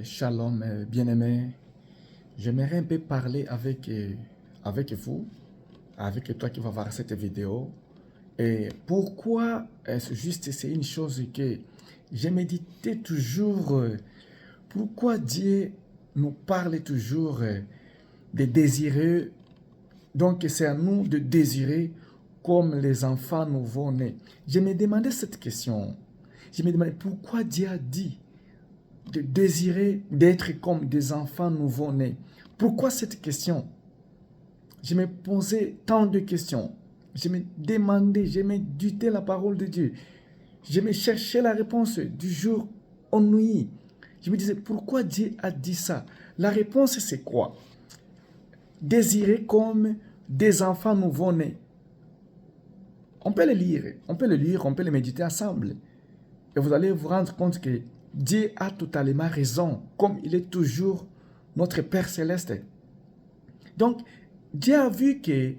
Shalom, bien-aimé. J'aimerais un peu parler avec vous, avec toi qui va voir cette vidéo. Et pourquoi est-ce juste, c'est une chose que j'ai médité toujours. Pourquoi Dieu nous parle toujours de désirer. Donc c'est à nous de désirer comme les enfants nouveau-nés. Je me demandais cette question. Je me demandais pourquoi Dieu a dit de désirer d'être comme des enfants nouveau-nés. Pourquoi cette question? Je me posais tant de questions. Je me demandais, je méditais la parole de Dieu. Je me cherchais la réponse du jour aux nuits. Je me disais, pourquoi Dieu a dit ça? La réponse, c'est quoi? Désirer comme des enfants nouveau-nés. On peut le lire, on peut le méditer ensemble. Et vous allez vous rendre compte que Dieu a totalement raison, comme il est toujours notre Père Céleste. Donc, Dieu a vu que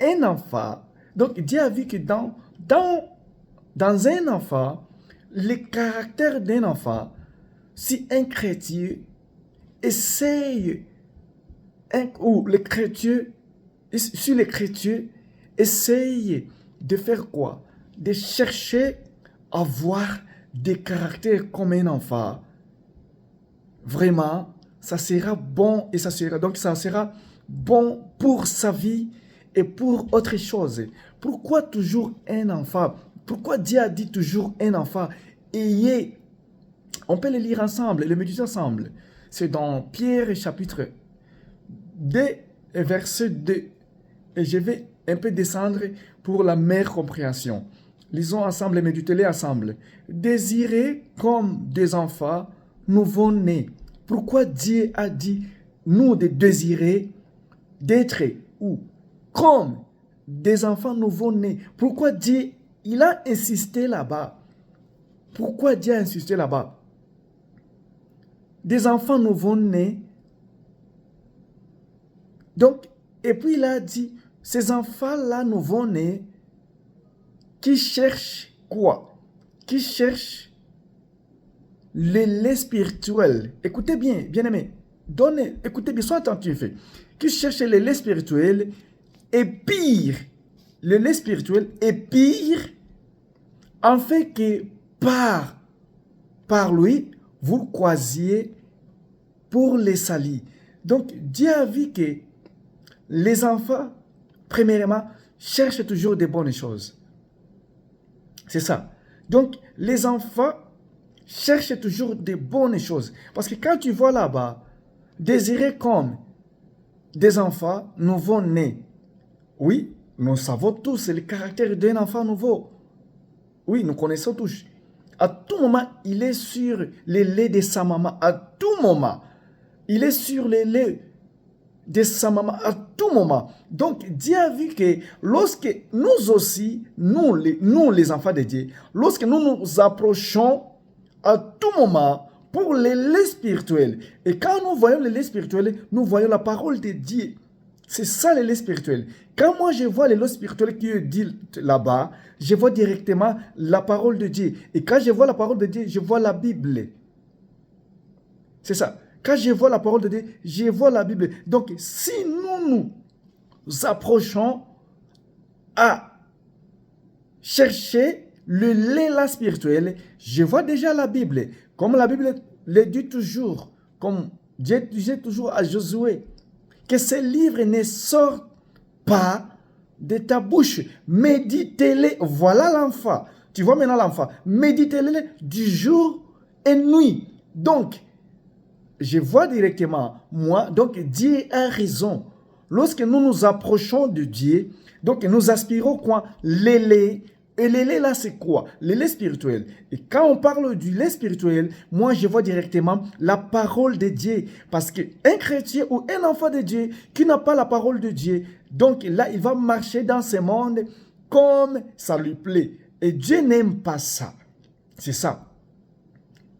un enfant, donc Dieu a vu que dans un enfant, le caractère d'un enfant, si un chrétien essaye, ou le chrétien, si le chrétien essaye de faire quoi? De chercher à avoir des caractères comme un enfant, vraiment, ça sera bon et ça sera bon pour sa vie et pour autre chose. Pourquoi toujours un enfant? Pourquoi Dieu a dit toujours un enfant? Ayez, on peut le lire ensemble, le méditer ensemble. C'est dans Pierre chapitre 2 et verset 2. Et je vais un peu descendre pour la meilleure compréhension. Lisons ensemble et méditez-les ensemble. Désirez comme des enfants nouveau-nés. Pourquoi Dieu a dit nous de désirer d'être ou comme des enfants nouveau-nés? Pourquoi Dieu il a insisté là-bas? Pourquoi Dieu a insisté là-bas? Des enfants nouveau-nés. Donc, et puis il a dit, ces enfants-là nouveau-nés qui cherchent quoi? Qui cherchent le lait spirituel. Écoutez bien, bien-aimés. Écoutez bien, soyez attentifs. Qui cherchent le lait spirituel et pire, le lait spirituel est pire, en fait que par lui, vous croisiez pour les salis. Donc, Dieu a vu que les enfants, premièrement, cherchent toujours des bonnes choses. C'est ça. Donc, les enfants cherchent toujours des bonnes choses. Parce que quand tu vois là-bas, désirer comme des enfants nouveau-nés. Oui, nous savons tous le caractère d'un enfant nouveau. Oui, nous connaissons tous. À tout moment, il est sur le lait de sa maman. À tout moment, il est sur le lait de sa maman à tout moment. Donc, Dieu a vu que lorsque nous aussi, nous les enfants de Dieu, lorsque nous nous approchons à tout moment pour le lait spirituel, et quand nous voyons le lait spirituel, nous voyons la parole de Dieu. C'est ça le lait spirituel. Quand moi je vois le lait spirituel qui est dit là-bas, je vois directement la parole de Dieu. Et quand je vois la parole de Dieu, je vois la Bible. C'est ça. Quand je vois la parole de Dieu, je vois la Bible. Donc, si nous nous approchons à chercher le lait là spirituel, je vois déjà la Bible. Comme la Bible le dit toujours, comme Dieu disait toujours à Josué, que ces livres ne sortent pas de ta bouche. Méditez-les. Voilà l'enfant. Tu vois maintenant l'enfant. Méditez-les du jour et nuit. Donc, je vois directement, moi, donc Dieu a raison. Lorsque nous nous approchons de Dieu, donc nous aspirons quoi? Le lait. Et le lait là, c'est quoi? Le lait spirituel. Et quand on parle du lait spirituel, moi, je vois directement la parole de Dieu. Parce qu'un chrétien ou un enfant de Dieu qui n'a pas la parole de Dieu, donc là, il va marcher dans ce monde comme ça lui plaît. Et Dieu n'aime pas ça. C'est ça.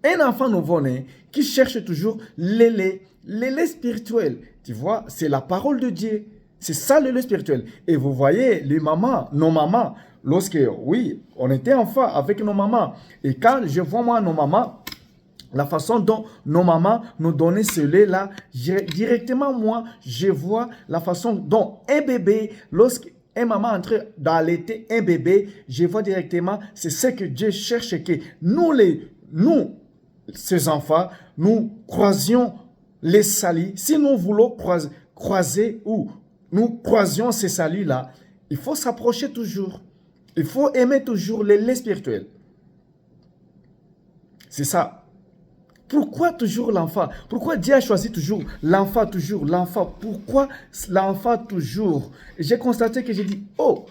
Un enfant nouveau-né qui cherche toujours le lait spirituel. Tu vois, c'est la parole de Dieu. C'est ça le lait spirituel. Et vous voyez, nos mamans, lorsque, oui, on était enfant avec nos mamans. Et quand je vois moi nos mamans, la façon dont nos mamans nous donnaient ce lait-là, directement, moi, je vois la façon dont un bébé, lorsqu'une maman est en train d'allaiter un bébé, je vois directement, c'est ce que Dieu cherche, que nous, ces enfants, nous croisions les salis. Si nous voulons croiser ou nous croisions ces salis-là, il faut s'approcher toujours. Il faut aimer toujours les laits spirituels. C'est ça. Pourquoi toujours l'enfant? Pourquoi Dieu a choisi toujours l'enfant, Pourquoi l'enfant toujours? J'ai constaté que j'ai dit, oh,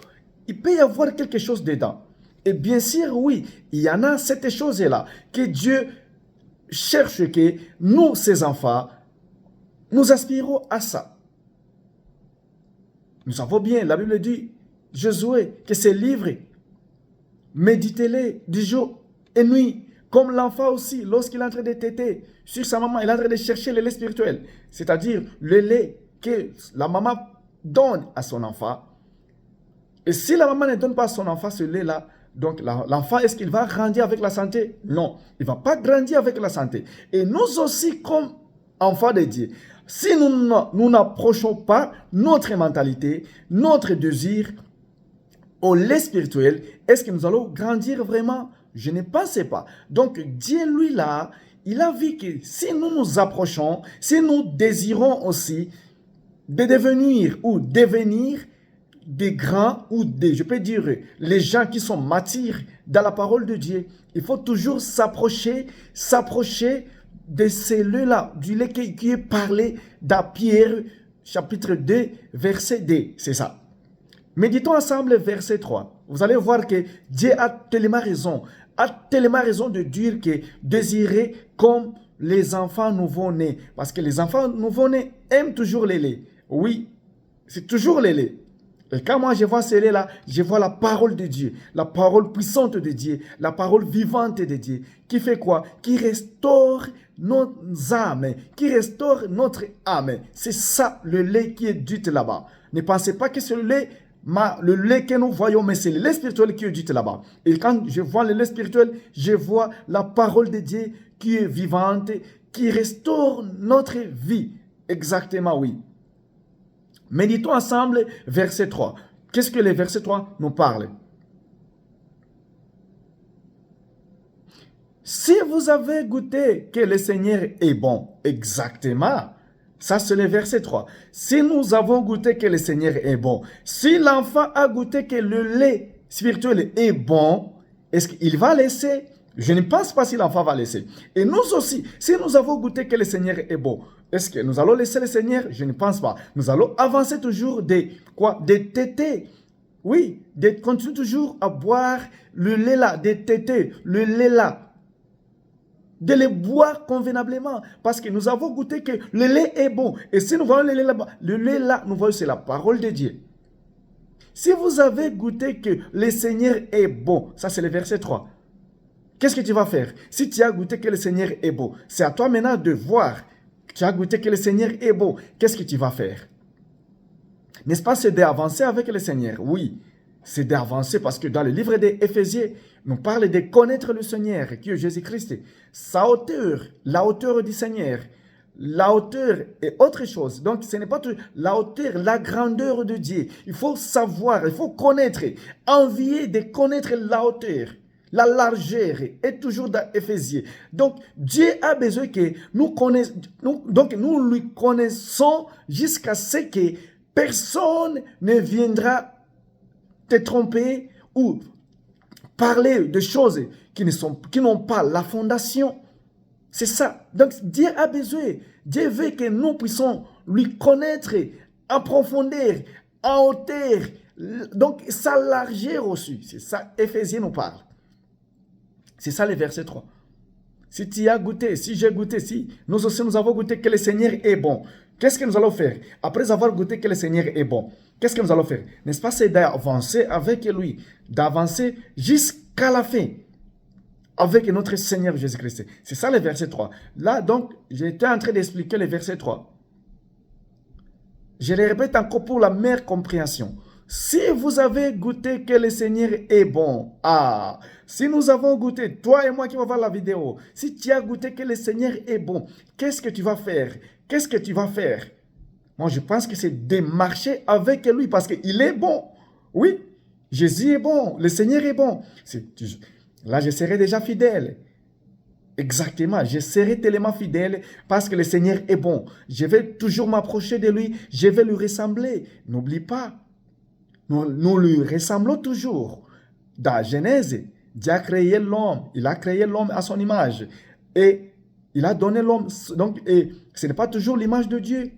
il peut y avoir quelque chose dedans. Et bien sûr, oui, il y en a cette chose-là, que Dieu cherche que nous, ces enfants, nous aspirons à ça. Nous savons bien, la Bible dit, Josué, que ces livres, méditez-les du jour et nuit. Comme l'enfant aussi, lorsqu'il est en train de téter sur sa maman, il est en train de chercher le lait spirituel. C'est-à-dire le lait que la maman donne à son enfant. Et si la maman ne donne pas à son enfant ce lait-là, donc l'enfant, est-ce qu'il va grandir avec la santé? Non, il ne va pas grandir avec la santé. Et nous aussi, comme enfants de Dieu, si nous n'approchons pas notre mentalité, notre désir au lait spirituel, est-ce que nous allons grandir vraiment? Je ne pensais pas. Donc, Dieu, lui, là, il a vu que si nous nous approchons, si nous désirons aussi de devenir ou devenir des grands ou des, je peux dire, les gens qui sont matures dans la parole de Dieu, il faut toujours s'approcher de celui-là, du lait qui est parlé dans Pierre, chapitre 2, verset 2. C'est ça. Méditons ensemble verset 3. Vous allez voir que Dieu a tellement raison de dire que désirer comme les enfants nouveau-nés. Parce que les enfants nouveau-nés aiment toujours les laits. Oui, c'est toujours les laits. Et quand moi je vois ces laits-là, je vois la parole de Dieu, la parole puissante de Dieu, la parole vivante de Dieu, qui fait quoi? Qui restaure nos âmes, qui restaure notre âme. C'est ça le lait qui est dit là-bas. Ne pensez pas que c'est le lait que nous voyons, mais c'est le lait spirituel qui est dit là-bas. Et quand je vois le lait spirituel, je vois la parole de Dieu qui est vivante, qui restaure notre vie. Exactement, oui. Méditons ensemble verset 3. Qu'est-ce que le verset 3 nous parle? Si vous avez goûté que le Seigneur est bon, exactement. Ça, c'est le verset 3. Si nous avons goûté que le Seigneur est bon, si l'enfant a goûté que le lait spirituel est bon, est-ce qu'il va laisser? Je ne pense pas si l'enfant va laisser. Et nous aussi, si nous avons goûté que le Seigneur est bon, est-ce que nous allons laisser le Seigneur? Je ne pense pas. Nous allons avancer toujours des tétés. Oui, de continuer toujours à boire le lait là, des tétés, le lait là. De les boire convenablement. Parce que nous avons goûté que le lait est bon. Et si nous voyons le lait là-bas, le lait là, nous voyons c'est la parole de Dieu. Si vous avez goûté que le Seigneur est bon, ça c'est le verset 3. Qu'est-ce que tu vas faire? Si tu as goûté que le Seigneur est bon, c'est à toi maintenant de voir. Tu as goûté que le Seigneur est bon. Qu'est-ce que tu vas faire? N'est-ce pas, c'est d'avancer avec le Seigneur? Oui, c'est d'avancer parce que dans le livre des Éphésiens, nous parle de connaître le Seigneur, qui est Jésus-Christ. Sa hauteur, la hauteur du Seigneur. La hauteur est autre chose. Donc, ce n'est pas tout, la hauteur, la grandeur de Dieu. Il faut savoir, il faut connaître, envier de connaître la hauteur. La largeur est toujours dans Éphésiens. Donc, Dieu a besoin que nous connaissions, donc nous lui connaissons jusqu'à ce que personne ne viendra te tromper ou parler de choses qui n'ont pas la fondation. C'est ça. Donc, Dieu a besoin. Dieu veut que nous puissions lui connaître, approfondir, en hauteur. Donc, sa largeur aussi. C'est ça, Éphésiens nous parle. C'est ça le verset 3. Si tu as goûté, si j'ai goûté, si nous aussi nous avons goûté que le Seigneur est bon, qu'est-ce que nous allons faire? Après avoir goûté que le Seigneur est bon, qu'est-ce que nous allons faire? N'est-ce pas? C'est d'avancer avec lui, d'avancer jusqu'à la fin avec notre Seigneur Jésus-Christ. C'est ça le verset 3. Là, donc, j'étais en train d'expliquer le verset 3. Je le répète encore pour la meilleure compréhension. Si vous avez goûté que le Seigneur est bon, si nous avons goûté, toi et moi qui va voir la vidéo, si tu as goûté que le Seigneur est bon, qu'est-ce que tu vas faire? Qu'est-ce que tu vas faire? Moi, je pense que c'est de marcher avec lui parce qu'il est bon. Oui, Jésus est bon, le Seigneur est bon. Là, je serai déjà fidèle. Exactement, je serai tellement fidèle parce que le Seigneur est bon. Je vais toujours m'approcher de lui, je vais lui ressembler. N'oublie pas, nous lui ressemblons toujours. Dans Genèse, Dieu a créé l'homme, il a créé l'homme à son image et il a donné l'homme. Donc, ce n'est pas toujours l'image de Dieu.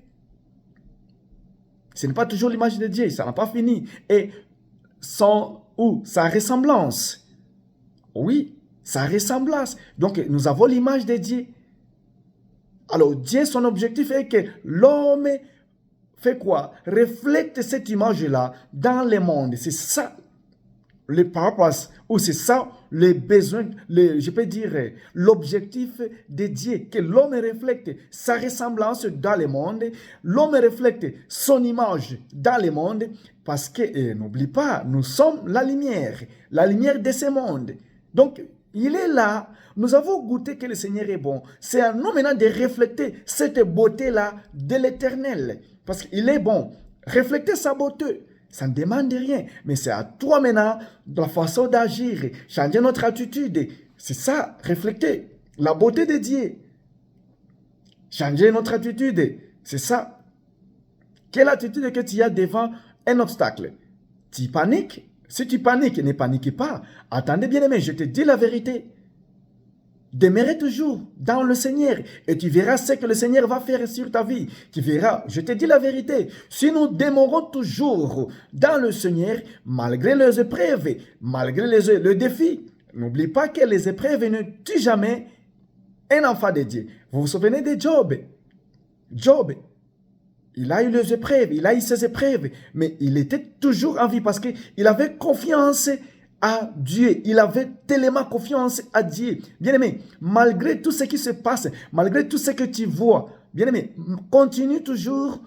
Ce n'est pas toujours l'image de Dieu, ça n'a pas fini. Et sa ressemblance. Oui, sa ressemblance. Donc, nous avons l'image de Dieu. Alors, Dieu, son objectif est que l'homme fait quoi? Reflète cette image-là dans le monde. C'est ça le purpose, ou c'est ça les besoins, je peux dire l'objectif de Dieu, que l'homme reflète sa ressemblance dans le monde, l'homme reflète son image dans le monde, parce que, n'oublie pas, nous sommes la lumière de ce monde. Donc, il est là, nous avons goûté que le Seigneur est bon. C'est à nous maintenant de refléter cette beauté-là de l'Éternel, parce qu'il est bon. Refléter sa beauté. Ça ne demande rien, mais c'est à toi maintenant, de la façon d'agir, changer notre attitude. C'est ça, refléter la beauté de Dieu. Changer notre attitude, c'est ça. Quelle attitude que tu as devant un obstacle? Tu paniques? Si tu paniques, ne panique pas. Attendez bien aimé, je te dis la vérité. Demeurez toujours dans le Seigneur et tu verras ce que le Seigneur va faire sur ta vie. Tu verras, je te dis la vérité, si nous demeurons toujours dans le Seigneur, malgré les épreuves, malgré les défis, n'oublie pas que les épreuves ne tuent jamais un enfant de Dieu. Vous vous souvenez de Job? Job, il a eu les épreuves, il a eu ses épreuves, mais il était toujours en vie parce qu'il avait confiance à Dieu. Il avait tellement confiance à Dieu. Bien-aimé, malgré tout ce qui se passe, malgré tout ce que tu vois, bien-aimé, continue toujours,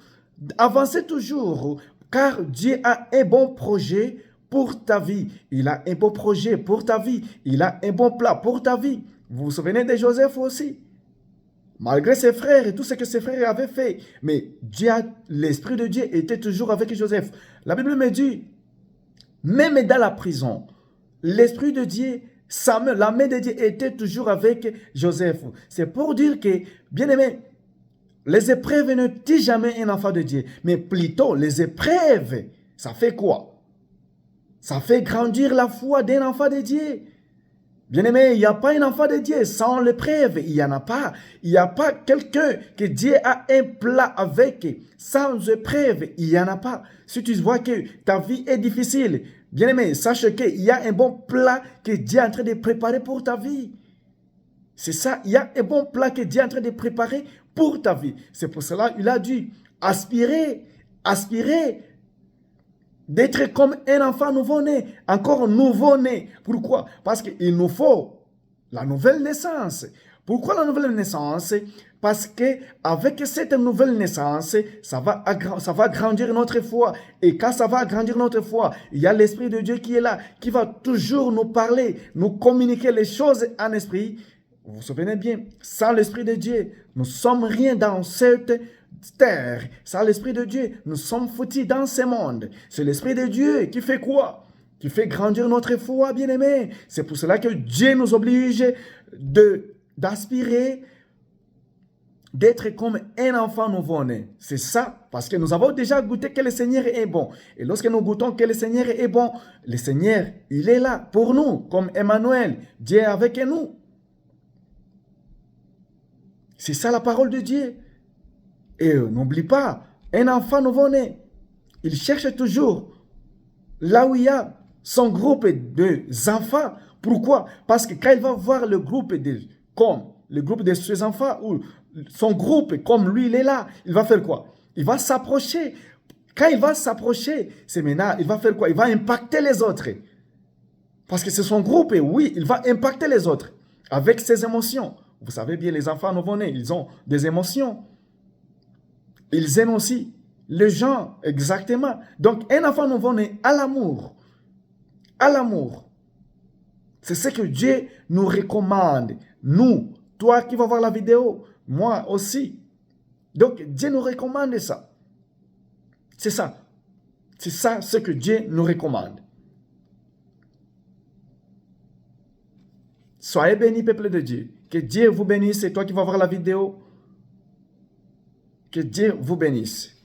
avancez toujours, car Dieu a un bon projet pour ta vie. Il a un bon projet pour ta vie. Il a un bon plan pour ta vie. Vous vous souvenez de Joseph aussi? Malgré ses frères et tout ce que ses frères avaient fait, mais l'Esprit de Dieu était toujours avec Joseph. La Bible me dit, même dans la prison, l'Esprit de Dieu, la main de Dieu était toujours avec Joseph. C'est pour dire que, bien aimé, les épreuves ne tuent jamais un enfant de Dieu, mais plutôt les épreuves, ça fait quoi? Ça fait grandir la foi d'un enfant de Dieu. Bien aimé, il n'y a pas un enfant de Dieu sans l'épreuve. Il n'y en a pas. Il n'y a pas quelqu'un que Dieu a un plat avec sans épreuve. Il n'y en a pas. Si tu vois que ta vie est difficile, bien aimé, sache qu'il y a un bon plat que Dieu est en train de préparer pour ta vie. C'est ça, il y a un bon plat que Dieu est en train de préparer pour ta vie. C'est pour cela qu'il a dû aspirer d'être comme un enfant nouveau-né, encore nouveau-né. Pourquoi? Parce qu'il nous faut la nouvelle naissance. Pourquoi la nouvelle naissance? Parce qu'avec cette nouvelle naissance, ça va grandir notre foi. Et quand ça va grandir notre foi, il y a l'Esprit de Dieu qui est là, qui va toujours nous parler, nous communiquer les choses en esprit. Vous vous souvenez bien, sans l'Esprit de Dieu, nous ne sommes rien dans cette terre. Sans l'Esprit de Dieu, nous sommes foutus dans ce monde. C'est l'Esprit de Dieu qui fait quoi? Qui fait grandir notre foi, bien-aimé. C'est pour cela que Dieu nous oblige d'aspirer, d'être comme un enfant nouveau-né. C'est ça, parce que nous avons déjà goûté que le Seigneur est bon. Et lorsque nous goûtons que le Seigneur est bon, le Seigneur, il est là pour nous, comme Emmanuel. Dieu est avec nous. C'est ça la parole de Dieu. Et n'oublie pas, un enfant nouveau-né, il cherche toujours là où il y a son groupe d'enfants. Pourquoi? Parce que quand il va voir le groupe de ses enfants, ou son groupe, comme lui, il est là, il va faire quoi? Il va s'approcher. Quand il va s'approcher, c'est maintenant, il va faire quoi? Il va impacter les autres. Parce que c'est son groupe, et oui, il va impacter les autres avec ses émotions. Vous savez bien, les enfants nouveau-nés, ils ont des émotions. Ils aiment aussi. Les gens, exactement. Donc, un enfant nouveau-né à l'amour. À l'amour. C'est ce que Dieu nous recommande. Nous, toi qui vas voir la vidéo, moi aussi. Donc, Dieu nous recommande ça. C'est ça. C'est ça ce que Dieu nous recommande. Soyez bénis, peuple de Dieu. Que Dieu vous bénisse. C'est toi qui vas voir la vidéo. Que Dieu vous bénisse.